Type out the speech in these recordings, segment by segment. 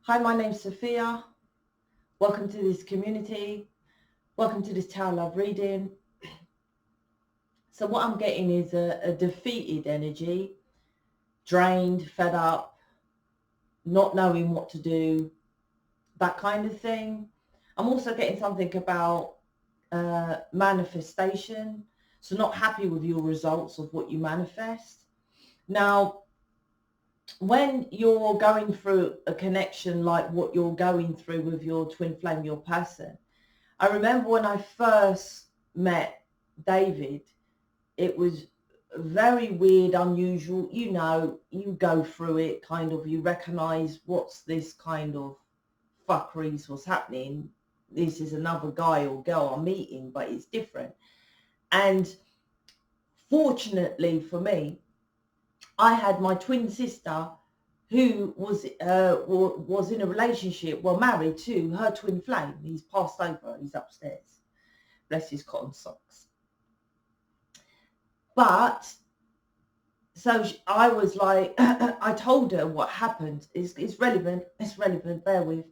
Hi, my name's Sophia. Welcome to this community. Welcome to this Tower Love reading. So what I'm getting is a defeated energy, drained, fed up, not knowing what to do, that kind of thing. I'm also getting something about manifestation. So not happy with your results of what you manifest. Now, when you're going through a connection like what you're going through with your twin flame, your person, I remember when I first met David, it was very weird, unusual. You know, you go through it, kind of, you recognize what's this kind of fuckeries, what's happening. This is another guy or girl I'm meeting, but it's different. And fortunately for me, I had my twin sister who was in a relationship, well, married to her twin flame. He's passed over, he's upstairs. Bless his cotton socks. But so I was like, I told her what happened. It's relevant, bear with.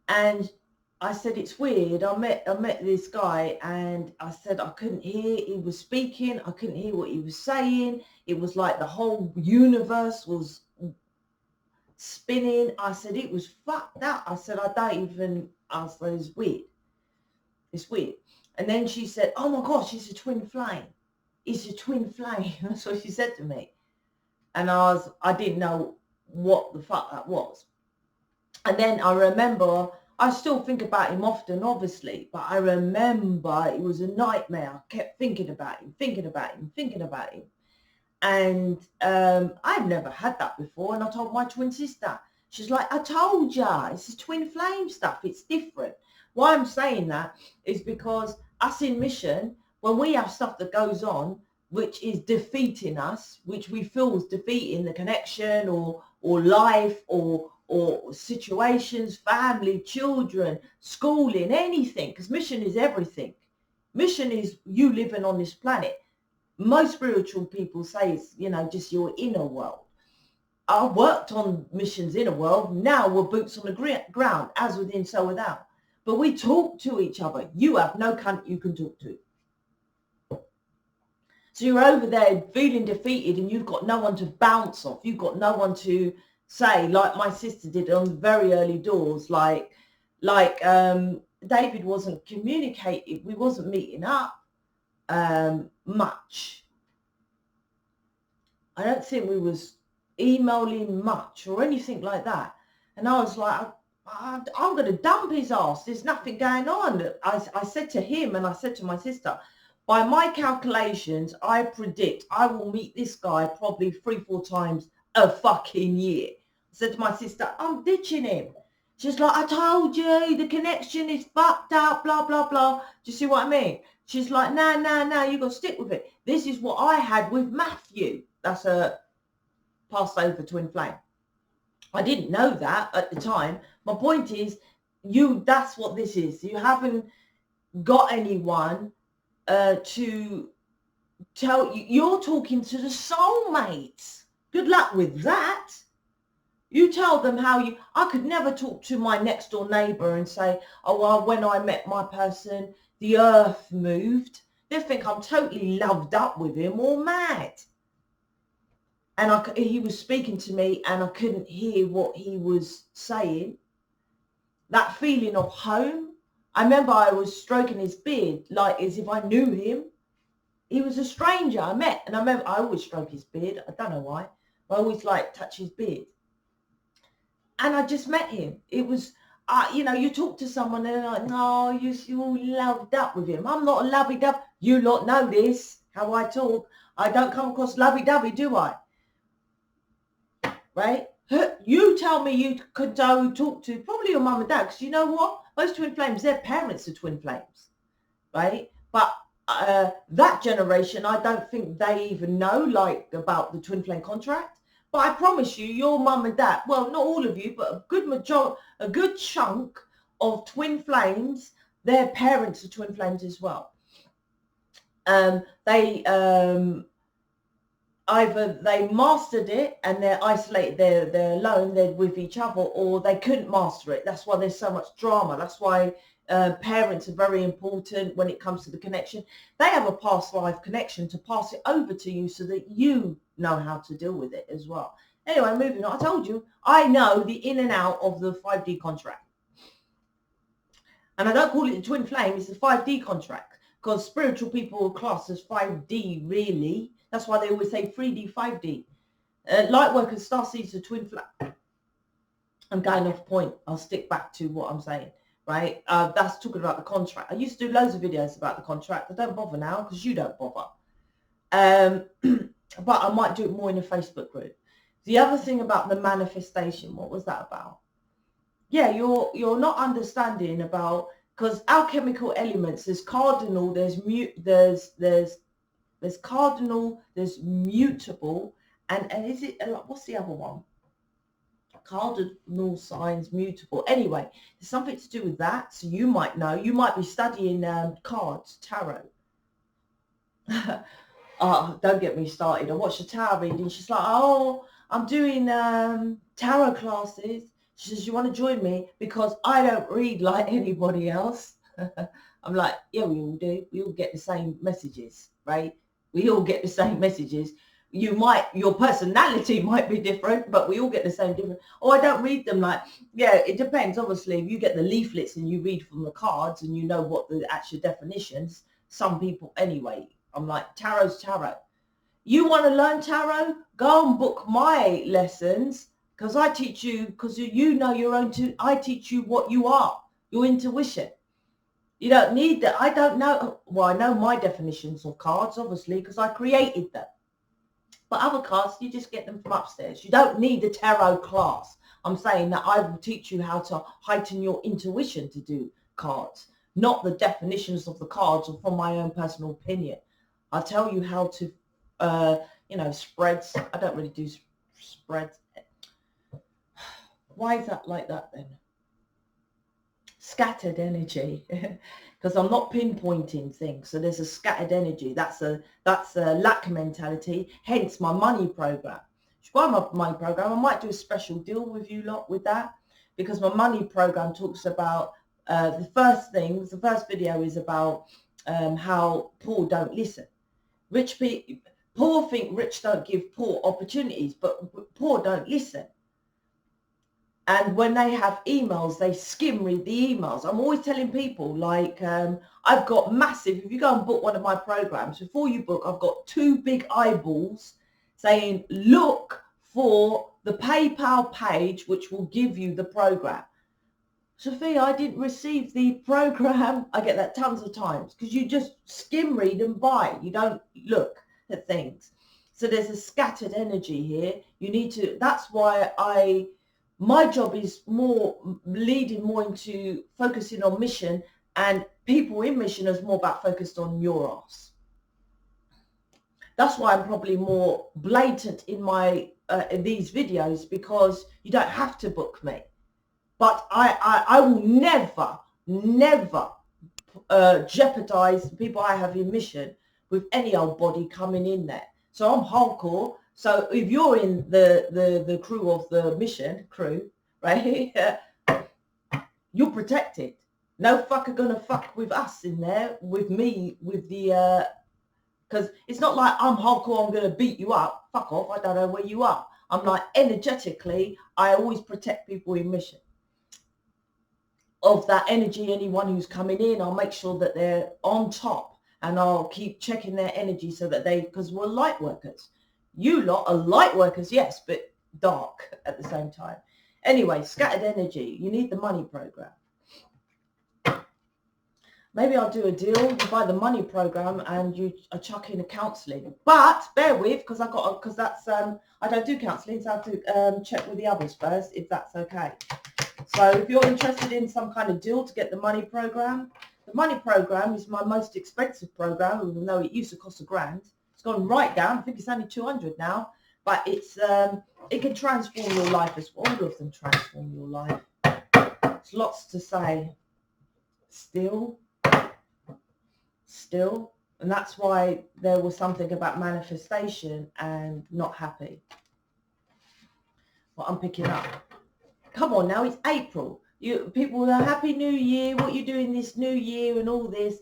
And I said, it's weird. I met this guy and I said I couldn't hear, he was speaking, I couldn't hear what he was saying. It was like the whole universe was spinning. I said, it was fucked up. I said, I said, it's weird. It's weird. And then she said, oh my gosh, it's a twin flame. It's a twin flame. That's what she said to me. And I didn't know what the fuck that was. And then I remember, I still think about him often, obviously, but I remember it was a nightmare. I kept thinking about him. And I've never had that before. And I told my twin sister, she's like, I told ya, it's a twin flame stuff. It's different. Why I'm saying that is because us in mission, when we have stuff that goes on, which is defeating us, which we feel is defeating the connection or life or situations, family, children, schooling, anything, because mission is everything. Mission is you living on this planet. Most spiritual people say it's, just your inner world. I worked on mission's inner world. Now we're boots on the ground, as within, so without. But we talk to each other. You have no cunt you can talk to. So you're over there feeling defeated and you've got no one to bounce off. You've got no one to say, like my sister did on very early doors, like David wasn't communicating. We wasn't meeting up much. I don't think we was emailing much or anything like that. And I was like, I'm going to dump his ass. There's nothing going on. I said to him and I said to my sister, by my calculations, I predict I will meet this guy probably 3-4 times a fucking year. I said to my sister, I'm ditching him. She's like, I told you, the connection is fucked up, blah, blah, blah. Do you see what I mean? She's like, no, you got to stick with it. This is what I had with Matthew. That's a passed over twin flame. I didn't know that at the time. My point is, that's what this is. You haven't got anyone to tell you. You're talking to the soulmates. Good luck with that. You tell them I could never talk to my next door neighbor and say, oh, well, when I met my person, the earth moved. They think I'm totally loved up with him or mad. And he was speaking to me and I couldn't hear what he was saying. That feeling of home. I remember I was stroking his beard like as if I knew him. He was a stranger I met. And I remember I always stroke his beard. I don't know why. I always touch his beard. And I just met him. It was, you talk to someone and they're like, no, you're all loved up with him. I'm not a lovey-dovey. You lot know this, how I talk. I don't come across lovey-dovey, do I? Right? You tell me you could go talk to probably your mum and dad, because you know what? Most twin flames, their parents are twin flames, right? But that generation, I don't think they even know about the twin flame contract. But I promise you, your mum and dad, well, not all of you, but a good chunk of twin flames, their parents are twin flames as well. either they mastered it and they're isolated, they're alone, they're with each other, or they couldn't master it. That's why there's so much drama. That's why parents are very important when it comes to the connection. They have a past life connection to pass it over to you so that you know how to deal with it as well. Anyway, moving on. I told you, I know the in and out of the 5D contract. And I don't call it the twin flame, it's the 5D contract, because spiritual people class as 5D, really. That's why they always say 3D, 5D. Lightworkers, starseeds, the twin flame. I'm going off point. I'll stick back to what I'm saying, right? That's talking about the contract. I used to do loads of videos about the contract. I don't bother now because you don't bother. But I might do it more in a Facebook group. The other thing about the manifestation, what was that about? Yeah, you're not understanding about, because our chemical elements, there's cardinal, there's cardinal, there's mutable, and is it, what's the other one? Cardinal signs, mutable. Anyway, there's something to do with that. So you might know, you might be studying cards, tarot. Oh, don't get me started. I watched a tarot reading. She's like, oh, I'm doing tarot classes. She says, you want to join me? Because I don't read like anybody else. I'm like, yeah, we all do. We all get the same messages, right? We all get the same messages. Your personality might be different, but we all get the same different. Oh, I don't read them like, yeah, it depends. Obviously, if you get the leaflets and you read from the cards and you know what the actual definitions, some people, anyway, I'm like, tarot's tarot. You want to learn tarot? Go and book my lessons, because I teach you, because you know your own, I teach you what you are, your intuition. You don't need that. I don't know. Well, I know my definitions of cards, obviously, because I created them. But other cards, you just get them from upstairs. You don't need a tarot class. I'm saying that I will teach you how to heighten your intuition to do cards, not the definitions of the cards or from my own personal opinion. I'll tell you how to, spreads. I don't really do spreads. Why is that like that then? Scattered energy, because I'm not pinpointing things. So there's a scattered energy. That's a lack mentality. Hence my money program. If you buy my money program, I might do a special deal with you lot with that, because my money program talks about the first video is about how poor don't listen. Rich people, poor think rich don't give poor opportunities, but poor don't listen. And when they have emails, they skim read the emails. I'm always telling people, like, I've got massive, if you go and book one of my programs, before you book, I've got 2 big eyeballs saying, look for the PayPal page, which will give you the program. Sophia, I didn't receive the program. I get that tons of times, because you just skim read and buy. You don't look at things. So there's a scattered energy here. You need to, that's why my job is leading more into focusing on mission, and people in mission is more about focused on your ass. That's why I'm probably more blatant in my in these videos, because you don't have to book me. But I will never jeopardize the people I have in mission with any old body coming in there. So I'm hardcore. So if you're in the crew of the mission crew, right, you're protected. No fucker gonna fuck with us in there, with me, with the, because it's not like I'm hardcore, I'm gonna beat you up. Fuck off, I don't know where you are. I'm like, energetically, I always protect people in mission. Of that energy, anyone who's coming in, I'll make sure that they're on top, and I'll keep checking their energy so that because we're light workers. You lot are light workers, yes, but dark at the same time. Anyway, scattered energy. You need the money program. Maybe I'll do a deal. You buy the money program and you chuck in a counselling. But bear with, because that's I don't do counselling, so I have to check with the others first if that's okay. So if you're interested in some kind of deal to get the money program is my most expensive program, even though it used to cost $1,000. It's gone right down. I think it's only 200 now, but it's it can transform your life as well. All of them transform your life. There's lots to say. Still, And that's why there was something about manifestation and not happy. What I'm picking up. Come on now, it's April. People are happy New Year. What you doing this New Year and all this?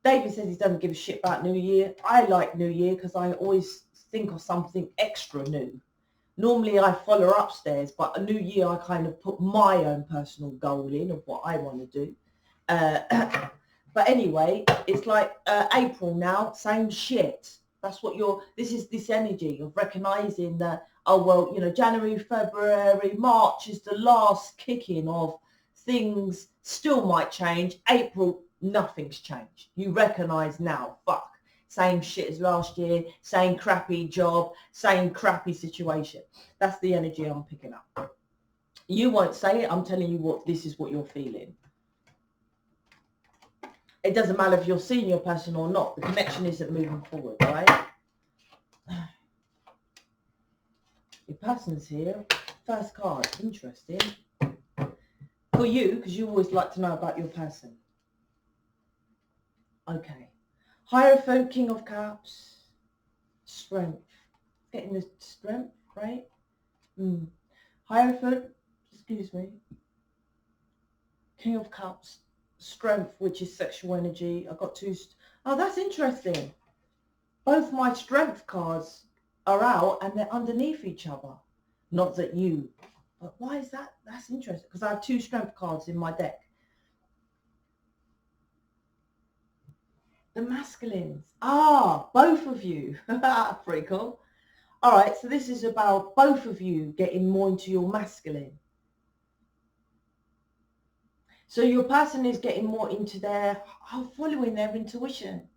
David says he doesn't give a shit about New Year. I like New Year because I always think of something extra new. Normally I follow upstairs, but a New Year I kind of put my own personal goal in of what I want to do. But anyway, it's like April now, same shit. That's what this is this energy of recognizing that, oh, well, you know, January, February, March is the last kicking of things still might change. April, nothing's changed. You recognize now, fuck, same shit as last year, same crappy job, same crappy situation. That's the energy I'm picking up. You won't say it. I'm telling you what, this is what you're feeling. It doesn't matter if you're seeing your person or not. The connection isn't moving forward, right? Your person's here. First card. Interesting. For you, because you always like to know about your person. Okay. Hierophant, King of Cups. Strength. Getting the strength, right? Hierophant, excuse me. King of Cups. Strength, which is sexual energy. I've got two. Oh, that's interesting. Both my strength cards are out and they're underneath each other. Not that you, but why is that? That's interesting because I have two strength cards in my deck. The masculines. Ah, both of you. Pretty cool. All right, so this is about both of you getting more into your masculine. So your person is getting more into following their intuition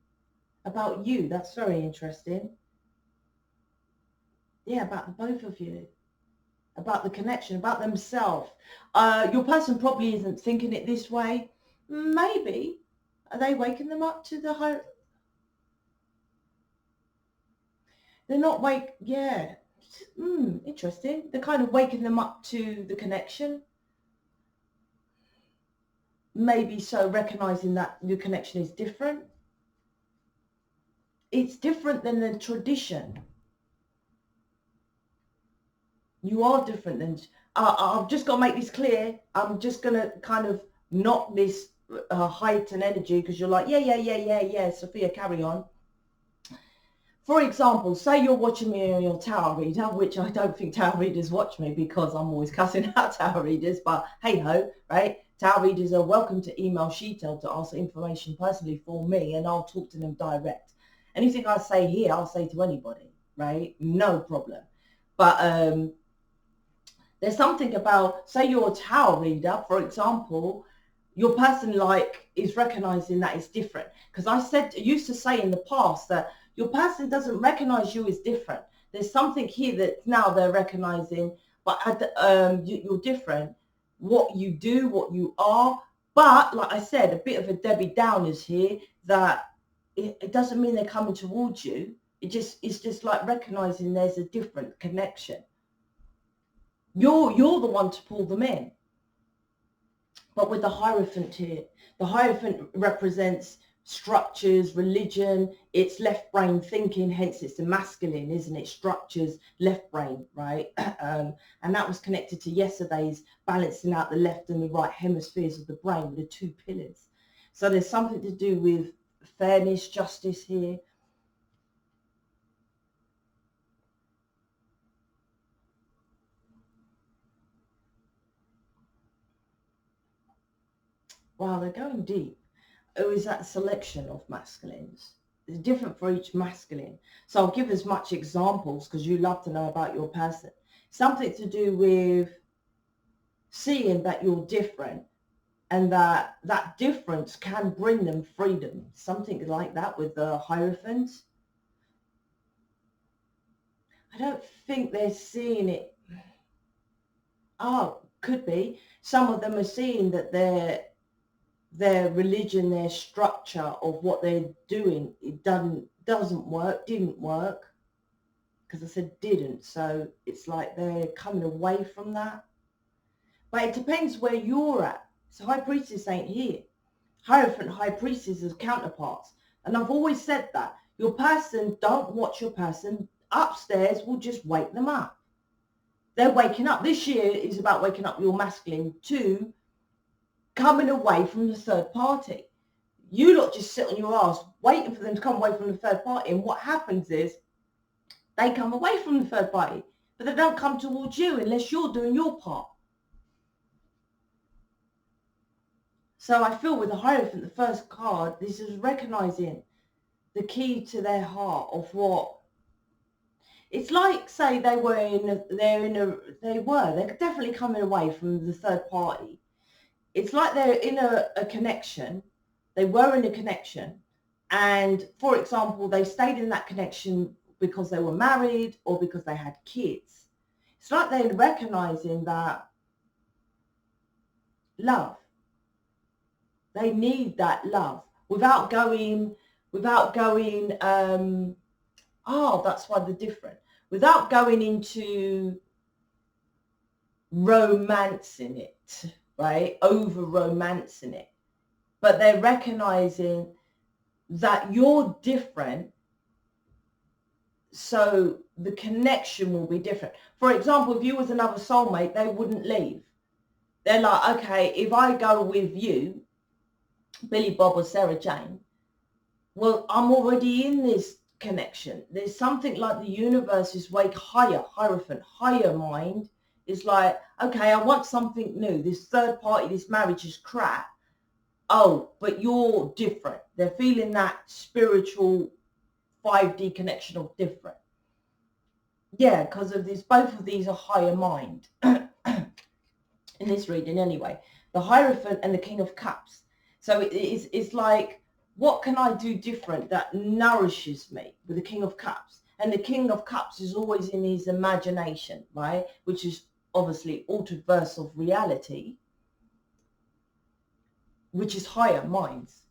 about you. That's very interesting. Yeah, about the both of you. About the connection, about themselves. Your person probably isn't thinking it this way. Maybe. Are they waking them up to the higher? They're not yeah. Interesting. They're kind of waking them up to the connection. Maybe so recognizing that your connection is different. It's different than the tradition. You are different than... I've just got to make this clear. I'm just going to kind of knock this height and energy because you're like, yeah, Sophia, carry on. For example, say you're watching me on your tarot reader, which I don't think tarot readers watch me because I'm always cussing out tarot readers, but hey ho, right? Tarot readers are welcome to email Sheetal to ask information personally for me and I'll talk to them direct. Anything I say here, I'll say to anybody, right? No problem. But there's something about, say you're a tarot reader, for example, your person is recognizing that it's different. Because I used to say in the past that your person doesn't recognize you as different. There's something here that now they're recognizing, but you're different. What you do, what you are. But like I said, a bit of a Debbie Downers here, that it doesn't mean they're coming towards you. It's just like recognizing there's a different connection. You're the one to pull them in. But with the Hierophant here, the Hierophant represents structures, religion, it's left brain thinking, hence it's the masculine, isn't it? Structures, left brain, right? And that was connected to yesterday's balancing out the left and the right hemispheres of the brain with the two pillars. So there's something to do with fairness, justice here. Wow, they're going deep. Oh, is that selection of masculines? It's different for each masculine. So I'll give as much examples because you love to know about your person. Something to do with seeing that you're different and that difference can bring them freedom. Something like that with the Hierophant. I don't think they're seeing it. Oh, could be. Some of them are seeing that their religion, their structure of what they're doing, it didn't work, because I said didn't, so it's like they're coming away from that. But it depends where you're at. So High Priestess ain't here. Hierophant, High Priestess are counterparts. And I've always said that. Your person, don't watch your person. Upstairs will just wake them up. They're waking up. This year is about waking up your masculine to coming away from the third party. You lot just sit on your ass waiting for them to come away from the third party. And what happens is they come away from the third party, but they don't come towards you unless you're doing your part. So I feel with the Hierophant, the first card, this is recognizing the key to their heart of what it's like. Say they're definitely coming away from the third party. It's like they're in a connection. They were in a connection, and for example, they stayed in that connection because they were married or because they had kids. It's like they're recognizing that love. They need that love without going, that's why they're different. Without going into romancing it, right? Over romancing it. But they're recognizing that you're different, so the connection will be different. For example, if you was another soulmate, they wouldn't leave. They're like, okay, if I go with you, Billy Bob or Sarah Jane, well, I'm already in this connection. There's something like the universe is way higher, Hierophant, higher mind is like, okay, I want something new. This third party, this marriage is crap. Oh, but you're different. They're feeling that spiritual 5D connection of different. Yeah, because of this, both of these are higher mind. In this reading anyway. The Hierophant and the King of Cups. So it's like, what can I do different that nourishes me with the King of Cups? And the King of Cups is always in his imagination, right? Which is obviously altered verse of reality, which is higher minds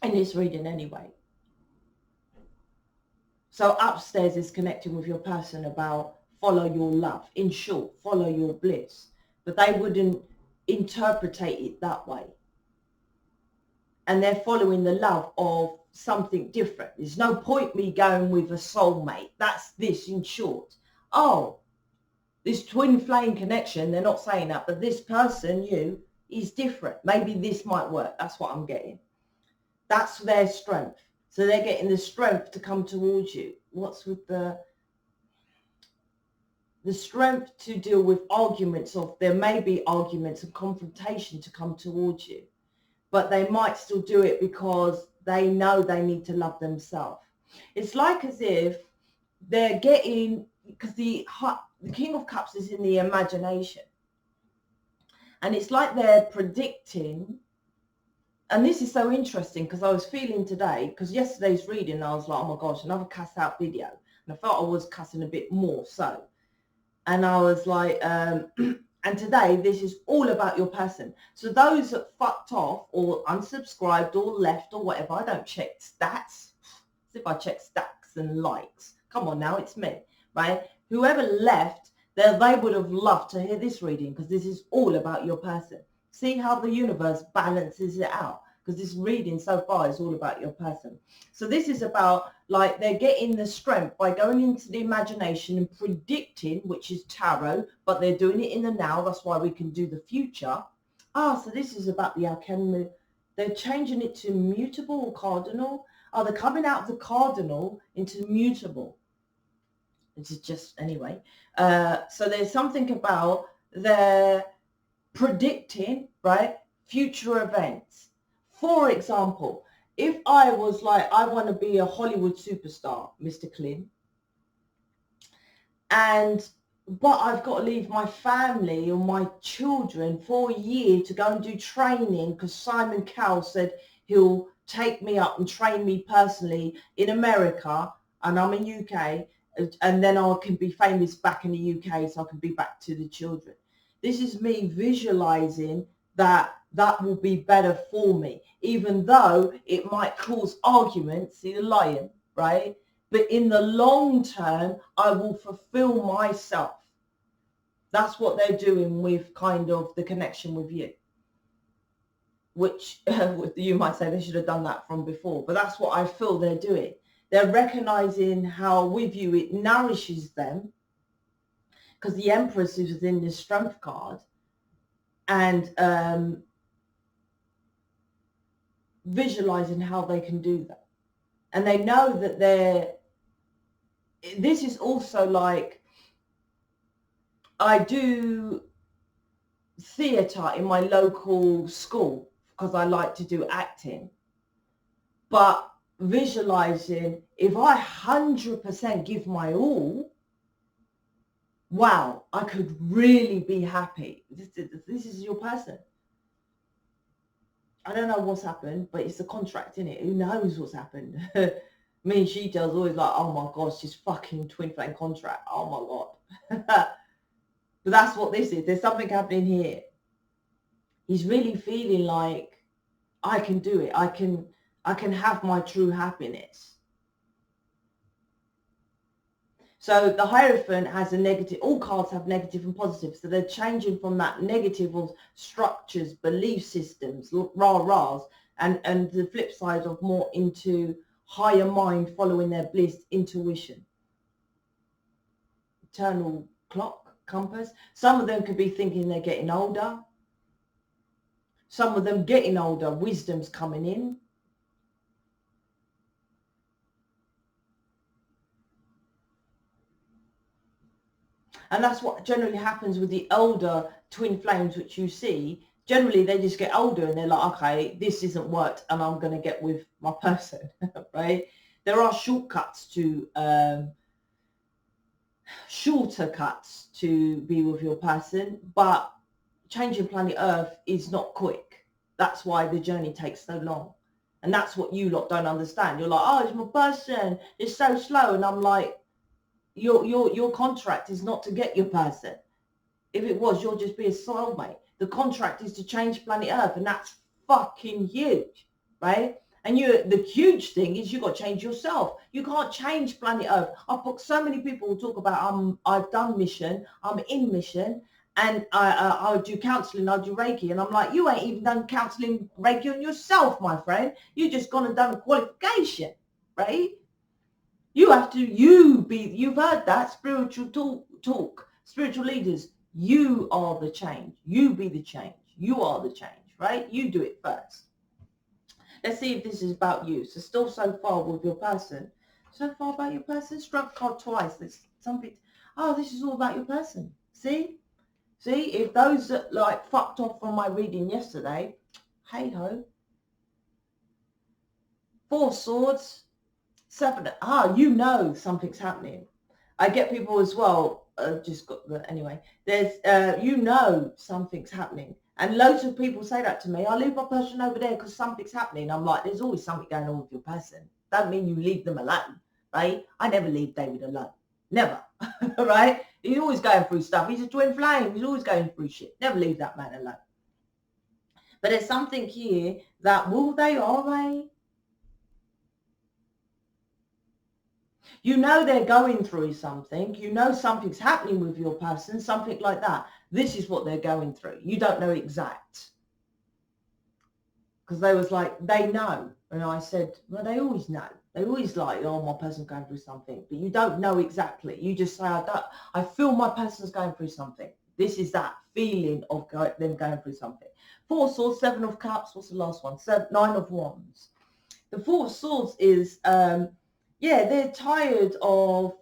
in this reading anyway. So upstairs is connecting with your person about follow your love. In short, follow your bliss. But they wouldn't interpretate it that way. And they're following the love of something different. There's no point me going with a soulmate. That's this in short. Oh, this twin flame connection, they're not saying that, but this person, you, is different. Maybe this might work. That's what I'm getting. That's their strength. So they're getting the strength to come towards you. What's with the strength to deal with arguments of, there may be arguments and confrontation to come towards you, but they might still do it because they know they need to love themselves. It's like as if they're getting, because the King of Cups is in the imagination. And it's like they're predicting, and this is so interesting because I was feeling today, because yesterday's reading, I was like, oh my gosh, another cuss out video. And I felt I was cussing a bit more so. And I was like, and today this is all about your person. So those that fucked off or unsubscribed or left or whatever, I don't check stats. As if I check stats and likes. Come on now, it's me, right? Whoever left, they would have loved to hear this reading because this is all about your person. See how the universe balances it out, because this reading so far is all about your person. So this is about, like, they're getting the strength by going into the imagination and predicting, which is tarot, but they're doing it in the now. That's why we can do the future. So this is about the alchemy. They're changing it to mutable or cardinal. They're coming out of the cardinal into mutable. This is just, anyway. So there's something about they're predicting, right, future events. For example, if I was like, I want to be a Hollywood superstar, Mr. Clint, but I've got to leave my family or my children for a year to go and do training because Simon Cowell said he'll take me up and train me personally in America, and I'm in UK, and then I can be famous back in the UK so I can be back to the children. This is me visualizing that will be better for me, even though it might cause arguments, see the lion, right? But in the long term, I will fulfill myself. That's what they're doing with kind of the connection with you. which you might say they should have done that from before, but that's what I feel they're doing. They're recognizing how with you it nourishes them, because the Empress is within this strength card, and visualizing how they can do that. And they know that this is also like, I do theatre in my local school because I like to do acting, but visualizing, if I 100% give my all, wow, I could really be happy. This is your person. I don't know what's happened, but it's a contract, isn't it? Who knows what's happened? Me and she does always like, oh my gosh, this fucking twin flame contract. Oh my God. But that's what this is. There's something happening here. He's really feeling like, I can do it. I can have my true happiness. So the Hierophant has a negative, all cards have negative and positive. So they're changing from that negative of structures, belief systems, rah-rahs, and the flip side of more into higher mind, following their bliss, intuition. Eternal clock, compass. Some of them could be thinking they're getting older. Some of them getting older, wisdom's coming in. And that's what generally happens with the older twin flames, which you see. Generally, they just get older and they're like, okay, this isn't worked and I'm going to get with my person, right? There are shortcuts to, shorter cuts to be with your person, but changing planet Earth is not quick. That's why the journey takes so long. And that's what you lot don't understand. You're like, oh, it's my person. It's so slow. And I'm like, your contract is not to get your person. If it was, you'll just be a soulmate. The contract is to change planet Earth, and that's fucking huge, right? And the huge thing is you got to change yourself. You can't change planet Earth. I've booked so many people who talk about I've done mission, I'm in mission, and I do counselling, I do Reiki, and I'm like, you ain't even done counselling, Reiki on yourself, my friend. You just gone and done a qualification, right? You have to, you've heard that spiritual talk, spiritual leaders, you are the change. You be the change. You are the change, right? You do it first. Let's see if this is about you. So still so far with your person. So far about your person. Struck card twice. There's something. Oh, this is all about your person. See? See? If those that like fucked off from my reading yesterday, hey ho. 4 swords. 7. You know something's happening. I get people as well. Just got the anyway. There's you know something's happening, and loads of people say that to me. I leave my person over there because something's happening. I'm like, there's always something going on with your person. Don't mean you leave them alone, right? I never leave David alone. Never, right? He's always going through stuff. He's a twin flame. He's always going through shit. Never leave that man alone. But there's something here that are they? You know they're going through something. You know something's happening with your person, something like that. This is what they're going through. You don't know exact. Because they was like, they know. And I said, well, they always know. They always like, oh, my person's going through something. But you don't know exactly. You just say, I feel my person's going through something. This is that feeling of them going through something. 4 swords, 7 of cups. What's the last one? 9 of wands. The 4 of swords is... yeah, they're tired of,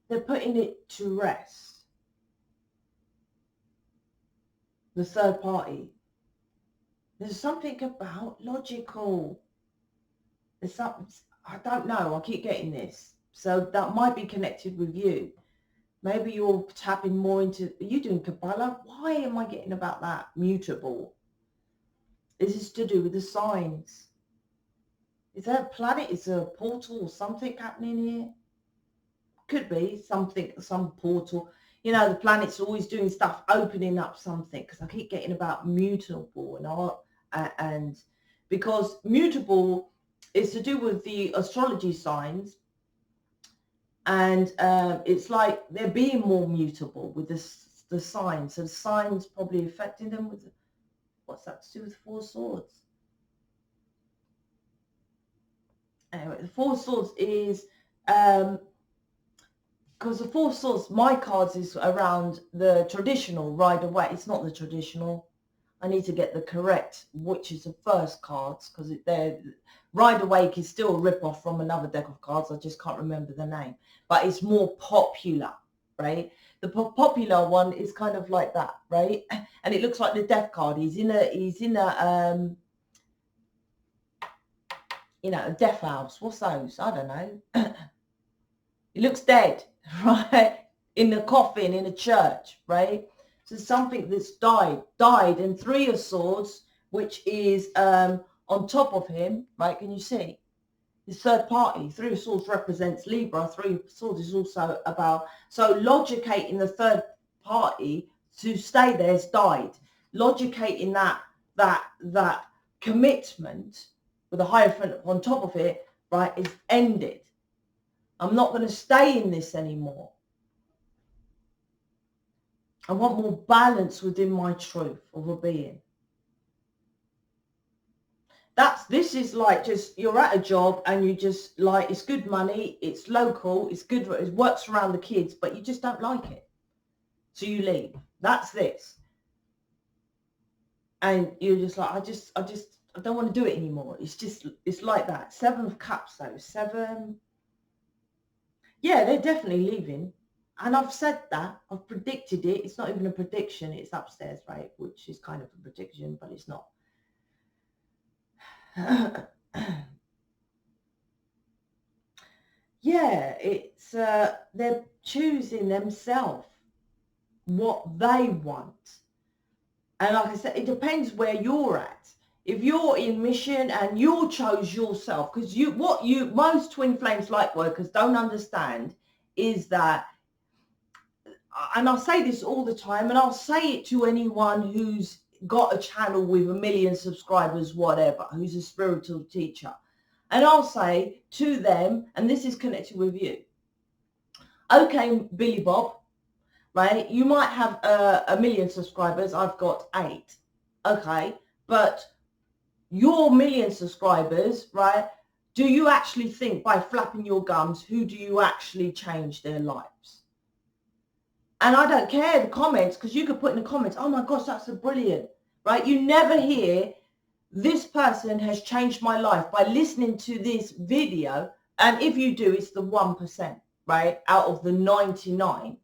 they're putting it to rest. The third party. There's something about logical. There's something, I don't know, I keep getting this. So that might be connected with you. Maybe you're tapping more into, are you doing Kabbalah? Why am I getting about that? Mutable. Is this to do with the signs? Is there a planet? Is there a portal or something happening here? Could be something, some portal. You know, the planet's always doing stuff, opening up something. Because I keep getting about mutable and art, and because mutable is to do with the astrology signs, and it's like they're being more mutable with the signs. So the signs probably affecting them with, What's that to do with 4 swords? Anyway, the 4 swords is because the 4 swords, my cards is around the traditional Rider Waite. It's not the traditional. I need to get the correct, which is the first cards, because Rider Waite is still a rip-off from another deck of cards. I just can't remember the name, but it's more popular, right? The popular one is kind of like that, right? And it looks like the death card. He's in a a death house. What's those? I don't know. He looks dead, right? In a coffin, in a church, right? So something that's died. And 3 of swords, which is on top of him, right? Can you see? His third party. 3 of swords represents Libra. 3 of swords is also about, so logicating the third party to stay there has died. Logicating that commitment with a Hierophant on top of it, right, is ended. I'm not going to stay in this anymore. I want more balance within my truth of a being. This is like, just, you're at a job and you just like, it's good money, it's local, it's good, it works around the kids, but you just don't like it. So you leave. That's this. And you're just like, I don't want to do it anymore. It's like that. 7 of Cups though. 7. Yeah, they're definitely leaving. And I've said that. I've predicted it. It's not even a prediction. It's upstairs, right? Which is kind of a prediction, but it's not. Yeah, it's they're choosing themselves what they want. And like I said, it depends where you're at. If you're in mission and you chose yourself, because most twin flames light workers don't understand is that, and I'll say this all the time, and I'll say it to anyone who's got a channel with 1 million subscribers, whatever, who's a spiritual teacher. And I'll say to them, and this is connected with you. Okay, Billy Bob, right? You might have 1 million subscribers. I've got 8. Okay, but your 1 million subscribers, right? Do you actually think by flapping your gums, who do you actually change their lives? And I don't care the comments, because you could put in the comments, oh my gosh, that's so brilliant, right? You never hear, this person has changed my life by listening to this video. And if you do, it's the 1%, right? Out of the 99.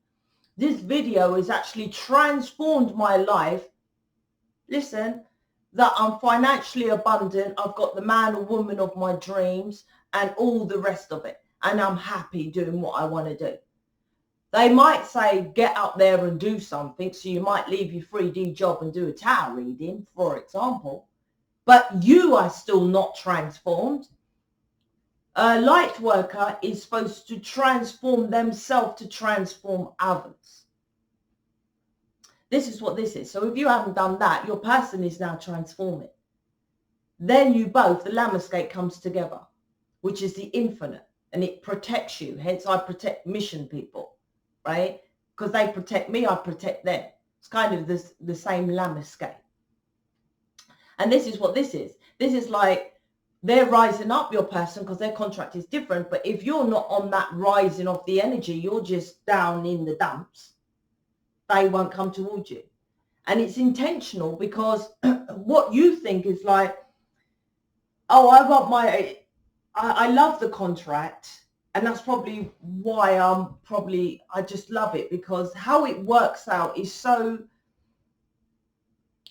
This video has actually transformed my life. Listen, that I'm financially abundant. I've got the man or woman of my dreams and all the rest of it. And I'm happy doing what I want to do. They might say, get out there and do something. So you might leave your 3D job and do a tarot reading, for example. But you are still not transformed. A light worker is supposed to transform themselves to transform others. This is what this is. So if you haven't done that, your person is now transforming. Then you both, the Lammascape comes together, which is the infinite, and it protects you. Hence, I protect mission people, right? Because they protect me, I protect them. It's kind of the same Lammascape. And this is what this is. This is like they're rising up your person because their contract is different. But if you're not on that rising of the energy, you're just down in the dumps, they won't come towards you. And it's intentional, because what you think is like, oh, I love the contract. And that's probably why I just love it, because how it works out is so,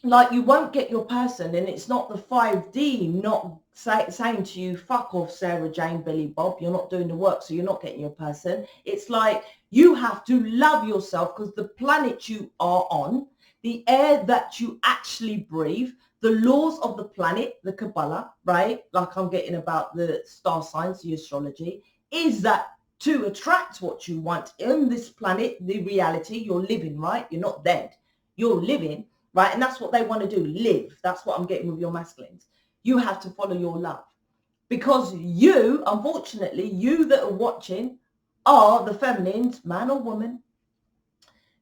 like, you won't get your person, and it's not the 5D not saying to you, fuck off, Sarah Jane, Billy Bob, you're not doing the work, so you're not getting your person. It's like you have to love yourself, because the planet you are on, the air that you actually breathe, the laws of the planet, the Kabbalah, right? Like I'm getting about the star signs, the astrology, is that to attract what you want in this planet, the reality, you're living, right? You're not dead. You're living. Right? And that's what they want to do, live. That's what I'm getting with your masculines. You have to follow your love. Because you, unfortunately, you that are watching are the feminines, man or woman.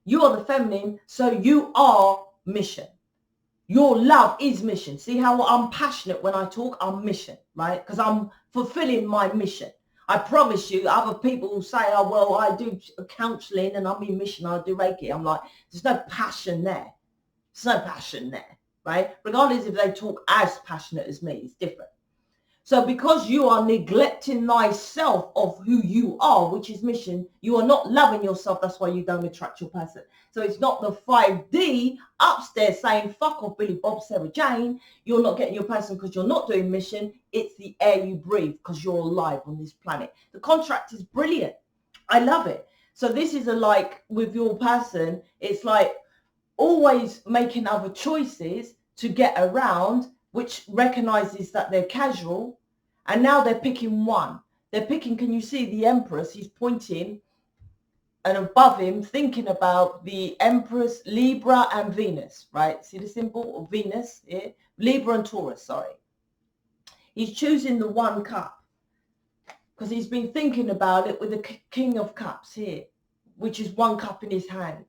You are the feminine, so you are mission. Your love is mission. See how I'm passionate when I talk? I'm mission, right? Because I'm fulfilling my mission. I promise you, other people will say, oh, well, I do counseling and I'm in mission, I do Reiki. I'm like, there's no passion there. There's no passion there, right? Regardless if they talk as passionate as me, it's different. So because you are neglecting thyself of who you are, which is mission, you are not loving yourself. That's why you don't attract your person. So it's not the 5D upstairs saying, fuck off, Billy Bob, Sarah Jane. You're not getting your person because you're not doing mission. It's the air you breathe because you're alive on this planet. The contract is brilliant. I love it. So this is a like with your person, it's like always making other choices to get around, which recognizes that they're casual, and now they're picking one. They're picking, can you see the Empress? He's pointing, and above him, thinking about the Empress, Libra and Venus, right? See the symbol of Venus here? Libra and Taurus, sorry. He's choosing the 1 cup because he's been thinking about it with the King of Cups here, which is 1 cup in his hand.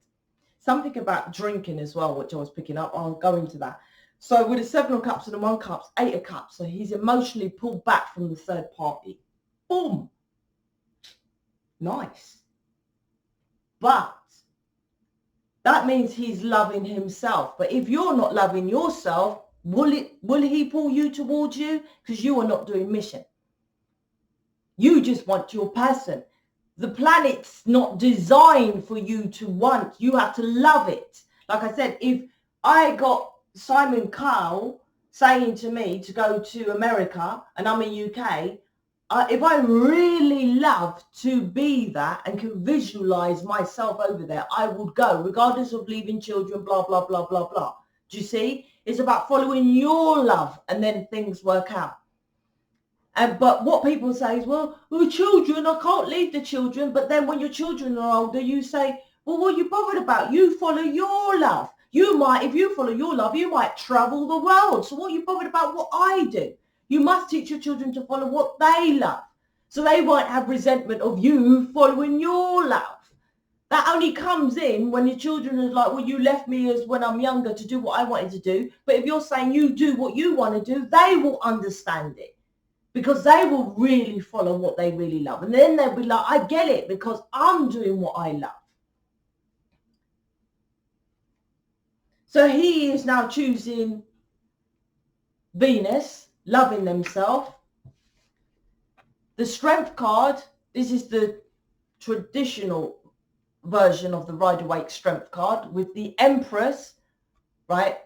Something about drinking as well, which I was picking up. I'll go into that. So with the 7 of Cups and the 1 cups, 8 of Cups. So he's emotionally pulled back from the third party. Boom. Nice. But that means he's loving himself. But if you're not loving yourself, will he pull you towards you? Because you are not doing mission. You just want your person. The planet's not designed for you to want. You have to love it. Like I said, if I got Simon Cowell saying to me to go to America and I'm in UK, if I really love to be that and can visualize myself over there, I would go, regardless of leaving children, blah, blah, blah, blah, blah. Do you see? It's about following your love and then things work out. But what people say is, well, children, I can't leave the children. But then when your children are older, you say, well, what are you bothered about? You follow your love. You might, if you follow your love, you might travel the world. So what are you bothered about what I do? You must teach your children to follow what they love. So they won't have resentment of you following your love. That only comes in when your children are like, well, you left me as when I'm younger to do what I wanted to do. But if you're saying you do what you want to do, they will understand it. Because they will really follow what they really love. And then they'll be like, I get it because I'm doing what I love. So he is now choosing Venus, loving themselves. The Strength card, this is the traditional version of the Rider-Waite Strength card with the Empress, right?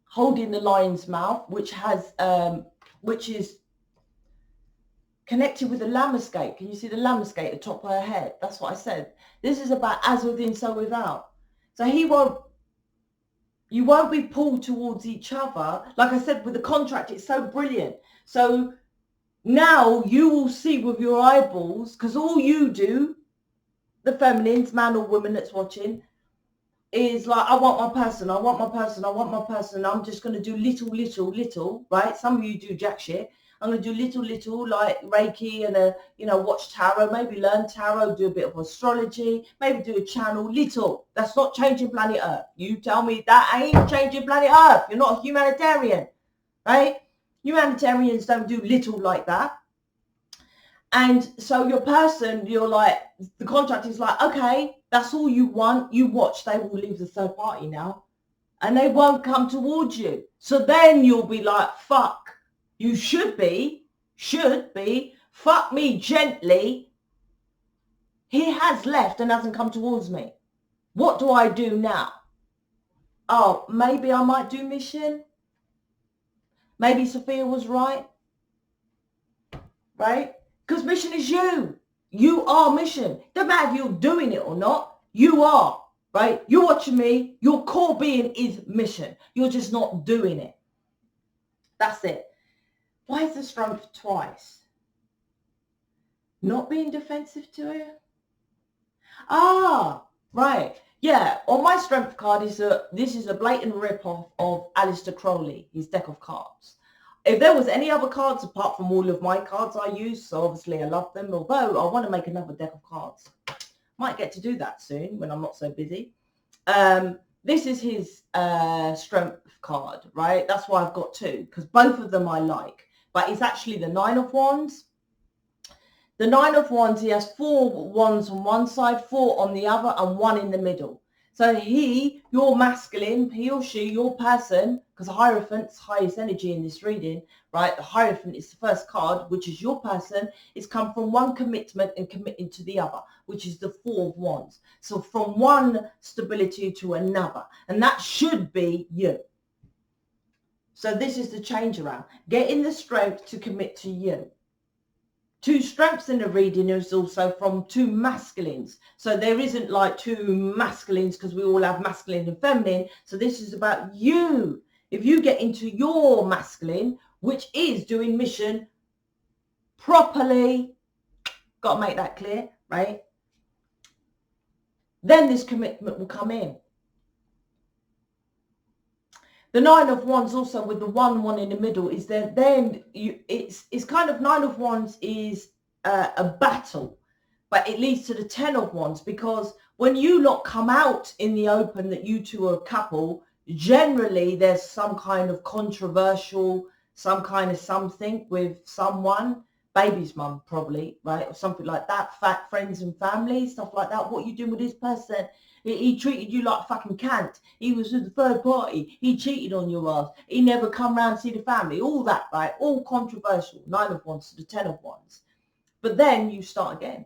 Holding the lion's mouth, which has, which is connected with the Lamescape. Can you see the Lamescape at the top of her head? That's what I said. This is about as within, so without. So you won't be pulled towards each other. Like I said, with the contract, it's so brilliant. So now you will see with your eyeballs, because all you do, the feminines, man or woman that's watching, is like, I want my person, I want my person, I want my person. I'm just going to do little, right? Some of you do jack shit. I'm going to do little, like Reiki and, watch tarot, maybe learn tarot, do a bit of astrology, maybe do a channel, little. That's not changing planet Earth. You tell me that ain't changing planet Earth. You're not a humanitarian, right? Humanitarians don't do little like that. And so your person, you're like, the contract is like, okay, that's all you want. You watch, they will leave the third party now. And they won't come towards you. So then you'll be like, fuck, you should be, fuck me gently. He has left and hasn't come towards me. What do I do now? Oh, maybe I might do mission. Maybe Sophia was right. Right? Because mission is you. You are mission. Don't matter if you're doing it or not. You are, right? You're watching me. Your core being is mission. You're just not doing it. That's it. Why is the Strength twice? Not being defensive to it? Ah, right. Yeah, on my Strength card, this is a blatant rip-off of Aleister Crowley, his deck of cards. If there was any other cards apart from all of my cards I use, so obviously I love them, although I want to make another deck of cards. Might get to do that soon when I'm not so busy. This is his strength card, right? That's why I've got two, because both of them I like. But it's actually the Nine of Wands. The Nine of Wands, he has 4 wands on one side, 4 on the other, and 1 in the middle. So your masculine, he or she, your person, because the Hierophant's highest energy in this reading, right? The Hierophant is the first card, which is your person. It's come from one commitment and committing to the other, which is the 4 of Wands. So from one stability to another. And that should be you. So this is the change around. Getting the strength to commit to you. 2 strengths in the reading is also from 2 masculines. So there isn't like 2 masculines because we all have masculine and feminine. So this is about you. If you get into your masculine, which is doing mission properly, got to make that clear, right? Then this commitment will come in. The Nine of Wands also with the 1 in the middle is there. Then it's kind of Nine of Wands is a battle, but it leads to the 10 of Wands, because when you lot come out in the open that you two are a couple, generally there's some kind of controversial, some kind of something with someone, baby's mum probably, right, or something like that, fat friends and family, stuff like that. What are you doing with this person? He treated you like a fucking cant. He was with the third party. He cheated on your ass. He never come round to see the family. All that, right? All controversial. 9 of Wands to the 10 of Wands. But then you start again.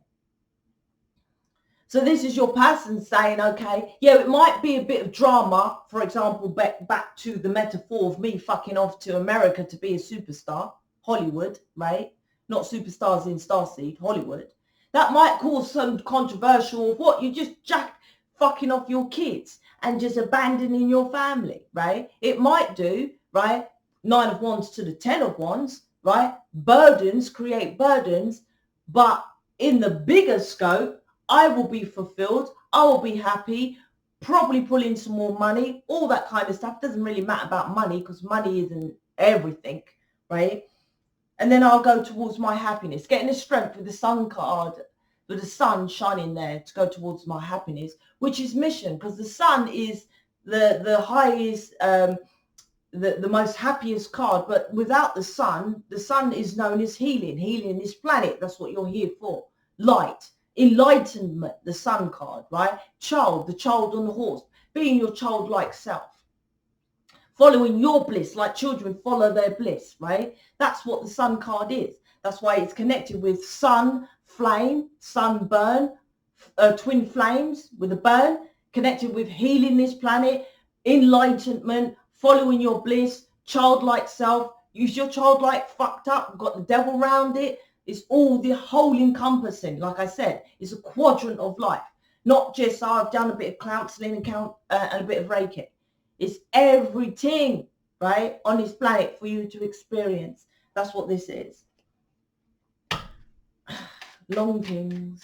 So this is your person saying, okay, yeah, it might be a bit of drama. For example, back to the metaphor of me fucking off to America to be a superstar. Hollywood, right? Not superstars in Starseed, Hollywood. That might cause some controversial of what? You just fucking off your kids and just abandoning your family, right? It might do, right? 9 of Wands to the 10 of Wands, right? Burdens create burdens, but in the bigger scope, I will be fulfilled. I will be happy, probably pull in some more money, all that kind of stuff. Doesn't really matter about money because money isn't everything, right? And then I'll go towards my happiness, getting the strength with the Sun card, with the sun shining there to go towards my happiness, which is mission, because the sun is the highest, the most happiest card. But without the sun is known as healing this planet. That's what you're here for. Light, enlightenment, the sun card, right? The child on the horse, being your childlike self. Following your bliss, like children follow their bliss, right? That's what the sun card is. That's why it's connected with sun, flame, sunburn, twin flames with a burn, connected with healing this planet, enlightenment, following your bliss, childlike self. Use your childlike fucked up, got the devil around it. It's all the whole encompassing. Like I said, it's a quadrant of life. Not just, I've done a bit of counseling and a bit of Reiki. It's everything, right, on this planet for you to experience. That's what this is. Longings.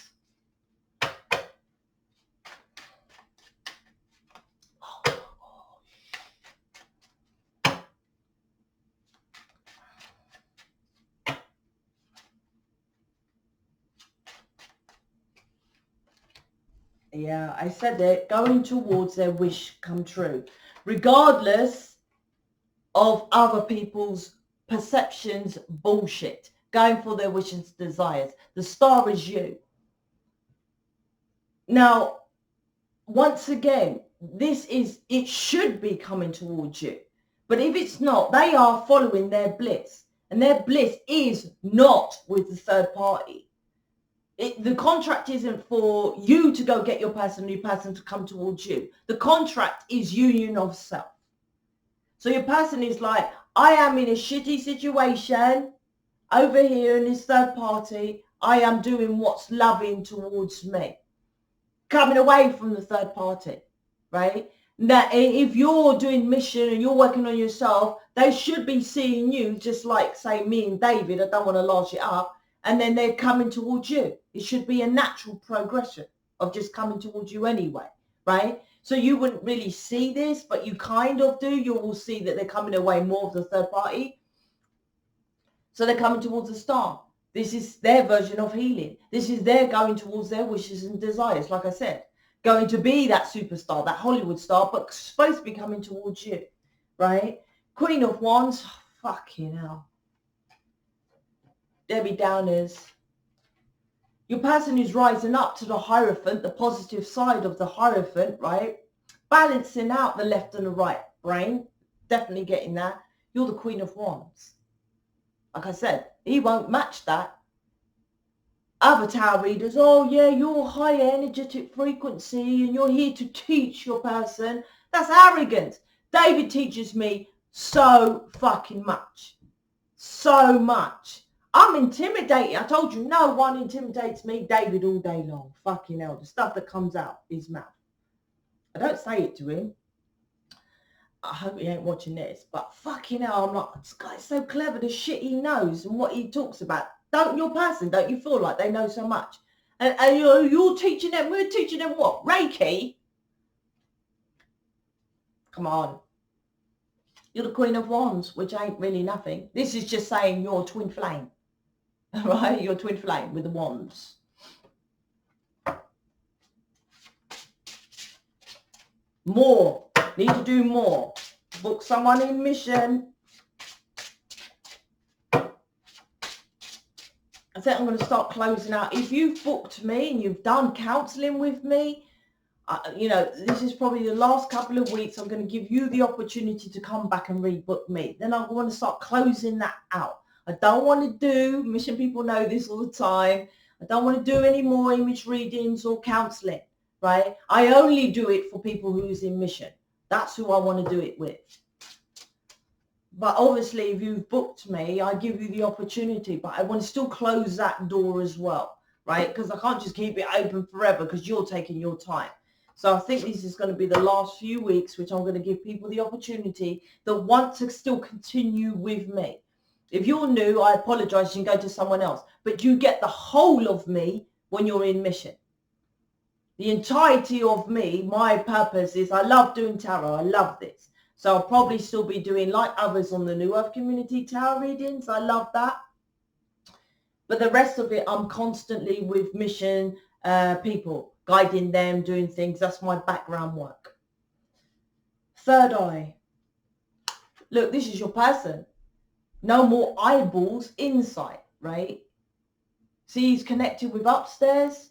Yeah, I said it, going towards their wish come true, regardless of other people's perceptions, bullshit, going for their wishes, desires. The star is you. Now, once again, it should be coming towards you. But if it's not, they are following their bliss. And their bliss is not with the third party. The contract isn't for you to go get your person, new person to come towards you. The contract is union of self. So your person is like, I am in a shitty situation over here in this third party. I am doing what's loving towards me. Coming away from the third party, right? Now, if you're doing mission and you're working on yourself, they should be seeing you just like, say, me and David. I don't want to large it up. And then they're coming towards you. It should be a natural progression of just coming towards you anyway, right? So you wouldn't really see this, but you kind of do. You will see that they're coming away more of the third party. So they're coming towards the star. This is their version of healing. This is their going towards their wishes and desires, like I said. going to be that superstar, that Hollywood star, but supposed to be coming towards you, right? Queen of Wands, fucking hell. Debbie Downers. Your person is rising up to the Hierophant, the positive side of the Hierophant, right? Balancing out the left and the right brain. Definitely getting that. You're the Queen of Wands. Like I said, he won't match that. Other tarot readers, oh yeah, you're high energetic frequency and you're here to teach your person. That's arrogance. David teaches me so fucking much. So much. I'm intimidated. I told you, no one intimidates me. David all day long. Fucking hell. The stuff that comes out his mouth. I don't say it to him. I hope he ain't watching this. But fucking hell, I'm like, this guy's so clever. The shit he knows and what he talks about. Don't your person, don't you feel like they know so much? And you're teaching them, we're teaching them what? Reiki? Come on. You're the Queen of Wands, which ain't really nothing. This is just saying you're twin flame. Right? You're twin flame with the wands. More. Need to do more. Book someone in mission. I think I'm going to start closing out. If you've booked me and you've done counselling with me, you know, this is probably the last couple of weeks. I'm going to give you the opportunity to come back and rebook me. Then I want to start closing that out. I don't want to do, mission people know this all the time, I don't want to do any more image readings or counselling, right? I only do it for people who's in mission. That's who I want to do it with. But obviously, if you've booked me, I give you the opportunity, but I want to still close that door as well, right? Because I can't just keep it open forever because you're taking your time. So I think this is going to be the last few weeks, which I'm going to give people the opportunity that want to still continue with me. If you're new, I apologize, you can go to someone else. But you get the whole of me when you're in mission. The entirety of me, my purpose is I love doing tarot. I love this. So I'll probably still be doing, like others on the New Earth Community, tarot readings. I love that. But the rest of it, I'm constantly with mission people, guiding them, doing things. That's my background work. Third eye. Look, this is your person. No more eyeballs, insight, right? See, he's connected with upstairs.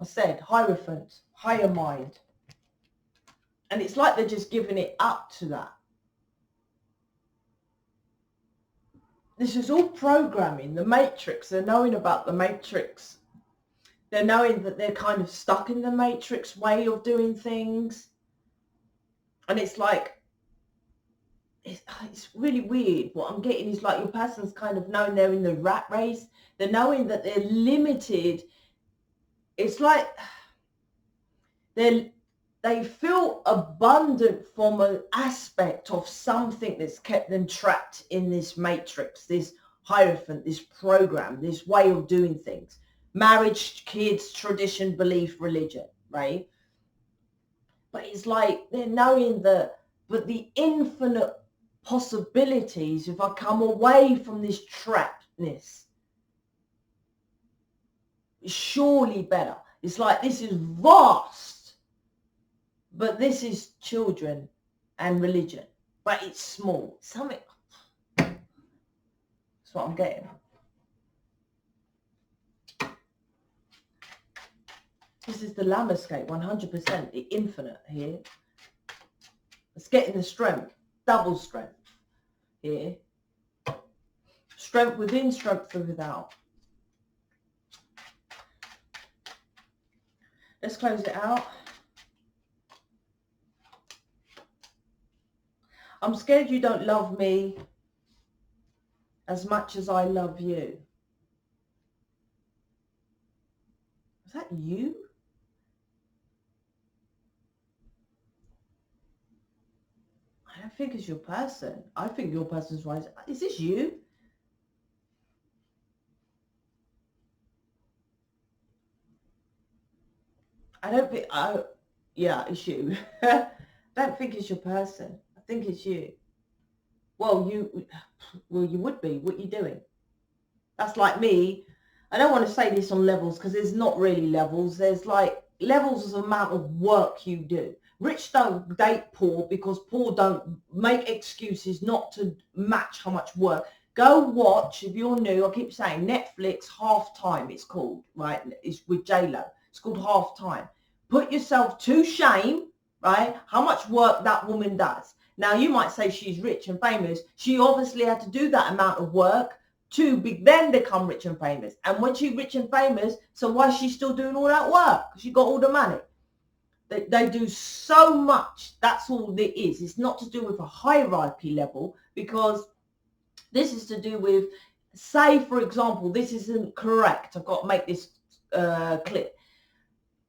I said, Hierophant, higher mind. And it's like they're just giving it up to that. This is all programming, the matrix. They're knowing about the matrix. They're knowing that they're kind of stuck in the matrix way of doing things. And it's like, it's really weird. What I'm getting is like your person's kind of knowing they're in the rat race. They're knowing that they're limited. It's like they feel abundant from an aspect of something that's kept them trapped in this matrix, this hierophant, this program, this way of doing things. Marriage, kids, tradition, belief, religion, right? But it's like they're knowing that, but the infinite possibilities, if I come away from this trappedness, is surely better. It's like this is vast. But this is children and religion. But it's small. Something. That's what I'm getting. This is the Lamescape, 100%. The infinite here. It's getting the strength. Double strength here. Strength within, strength without. Let's close it out. I'm scared you don't love me as much as I love you. Is that you? I don't think it's your person. I think your person's right. Is this you? I don't think, yeah, it's you. I don't think it's your person. I think it's you. Well, you would be. What are you doing? That's like me. I don't want to say this on levels because there's not really levels. There's like levels of amount of work you do. Rich don't date poor because poor don't make excuses not to match how much work. Go watch, if you're new, I keep saying Netflix Halftime, it's called, right? It's with J-Lo. It's called Halftime. Put yourself to shame, right? How much work that woman does. Now, you might say she's rich and famous. She obviously had to do that amount of work to then become rich and famous. And when she's rich and famous, so why is she still doing all that work? Because she got all the money. They do so much. That's all it is. It's not to do with a hierarchy level, because this is to do with, say, for example, this isn't correct. I've got to make this clear.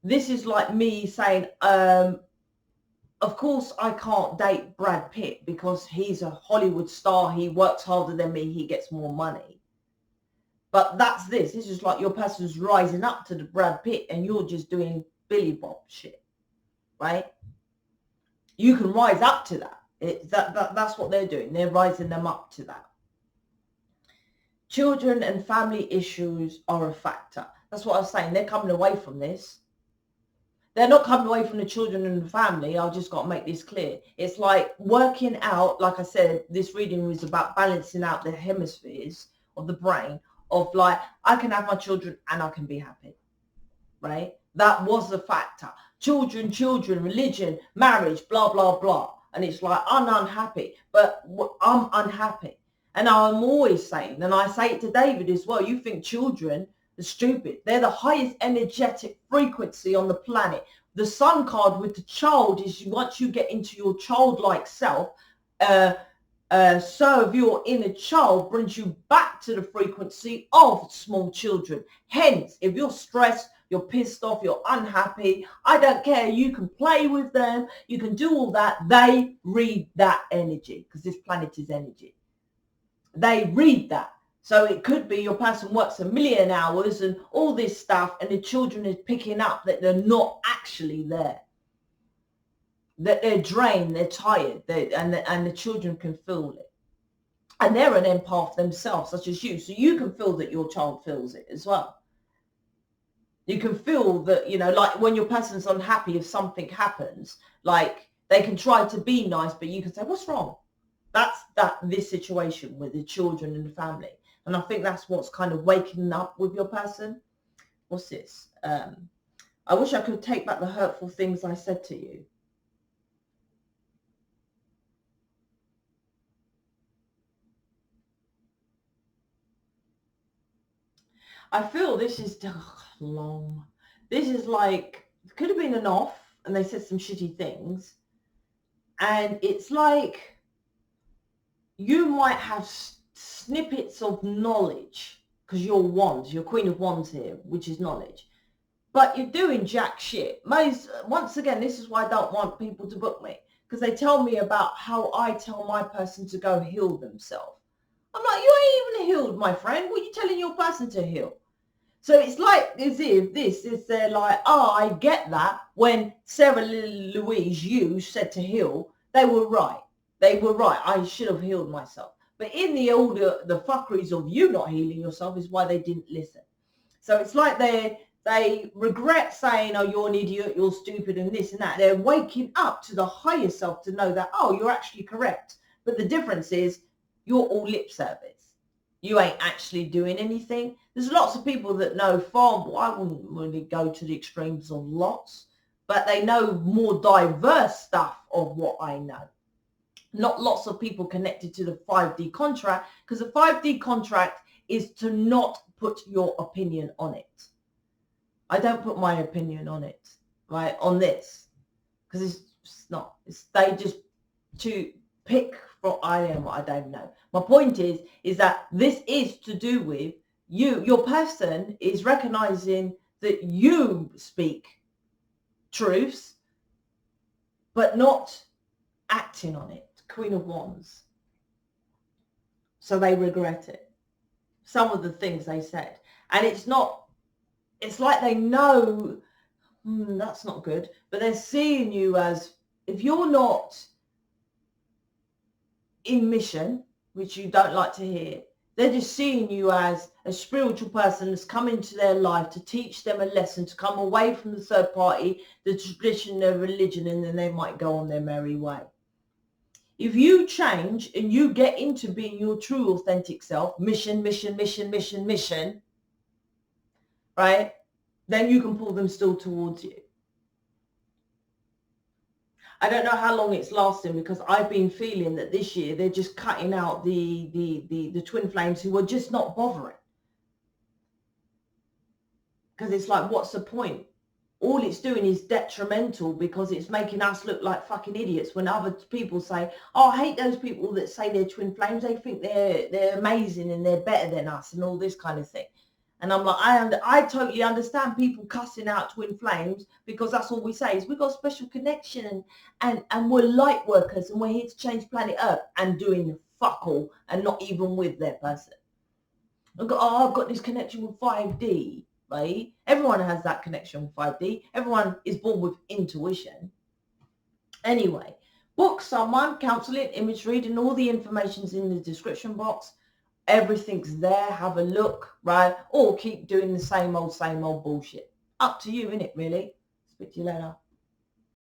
This is like me saying, of course, I can't date Brad Pitt because he's a Hollywood star. He works harder than me. He gets more money. But that's this. This is like your person's rising up to the Brad Pitt and you're just doing Billy Bob shit, right? You can rise up to that. That's what they're doing. They're rising them up to that. Children and family issues are a factor. That's what I was saying. They're coming away from this. They're not coming away from the children and the family. I've just got to make this clear. It's like working out, like I said, this reading was about balancing out the hemispheres of the brain of like, I can have my children and I can be happy, right? That was the factor. Children, religion, marriage, blah, blah, blah. And it's like, I'm unhappy, but I'm unhappy. And I'm always saying, and I say it to David as well, you think children are stupid. They're the highest energetic frequency on the planet. The sun card with the child is once you get into your childlike self, serve your inner child brings you back to the frequency of small children. Hence, if you're stressed, you're pissed off, you're unhappy, I don't care, you can play with them, you can do all that. They read that energy because this planet is energy. They read that. So it could be your person works 1,000,000 hours and all this stuff, and the children is picking up that they're not actually there. That they're drained, they're tired, and the children can feel it. And they're an empath themselves, such as you. So you can feel that your child feels it as well. You can feel that, you know, like when your person's unhappy, if something happens, like they can try to be nice, but you can say, what's wrong? That's this situation with the children and the family. And I think that's what's kind of waking up with your person. What's this? I wish I could take back the hurtful things I said to you. I feel this is long. This is like, it could have been an off and they said some shitty things. And it's like, you might have snippets of knowledge because you're wands, you're Queen of Wands here, which is knowledge. But you're doing jack shit. Once again, this is why I don't want people to book me, because they tell me about how I tell my person to go heal themselves. I'm like, you ain't even healed, my friend. What are you telling your person to heal? So it's like as if this is they're like, oh, I get that. When Sarah Louise, you said to heal, they were right. They were right. I should have healed myself. But in the order, the fuckeries of you not healing yourself is why they didn't listen. So it's like they regret saying, oh, you're an idiot, you're stupid and this and that. They're waking up to the higher self to know that, oh, you're actually correct. But the difference is you're all lip service. You ain't actually doing anything. There's lots of people that know far more. I wouldn't really go to the extremes of lots, but they know more diverse stuff of what I know. Not lots of people connected to the 5D contract, because the 5D contract is to not put your opinion on it. I don't put my opinion on it, right, on this, because it's not. They just to pick from, I don't know. My point is that this is to do with you. Your person is recognizing that you speak truths, but not acting on it. Queen of Wands. So they regret it. Some of the things they said. And it's like they know that's not good, but they're seeing you as, if you're not in mission, which you don't like to hear, They're just seeing you as a spiritual person that's come into their life to teach them a lesson, to come away from the third party, the tradition, their religion, and then they might go on their merry way. If you change and you get into being your true authentic self, mission, right, then you can pull them still towards you. I don't know how long it's lasting, because I've been feeling that this year they're just cutting out the twin flames who are just not bothering. Because it's like, what's the point? All it's doing is detrimental, because it's making us look like fucking idiots when other people say, oh, I hate those people that say they're twin flames. They think they're amazing and they're better than us and all this kind of thing. And I'm like, I totally understand people cussing out twin flames, because that's all we say is we've got a special connection and we're light workers and we're here to change planet Earth, and doing fuck all and not even with their person. I've got this connection with 5D, right? Everyone has that connection with 5D. Everyone is born with intuition. Anyway, book someone, counseling, image reading, all the information's in the description box. Everything's there. Have a look, right? Or keep doing the same old bullshit. Up to you, innit, really? Speak to you later.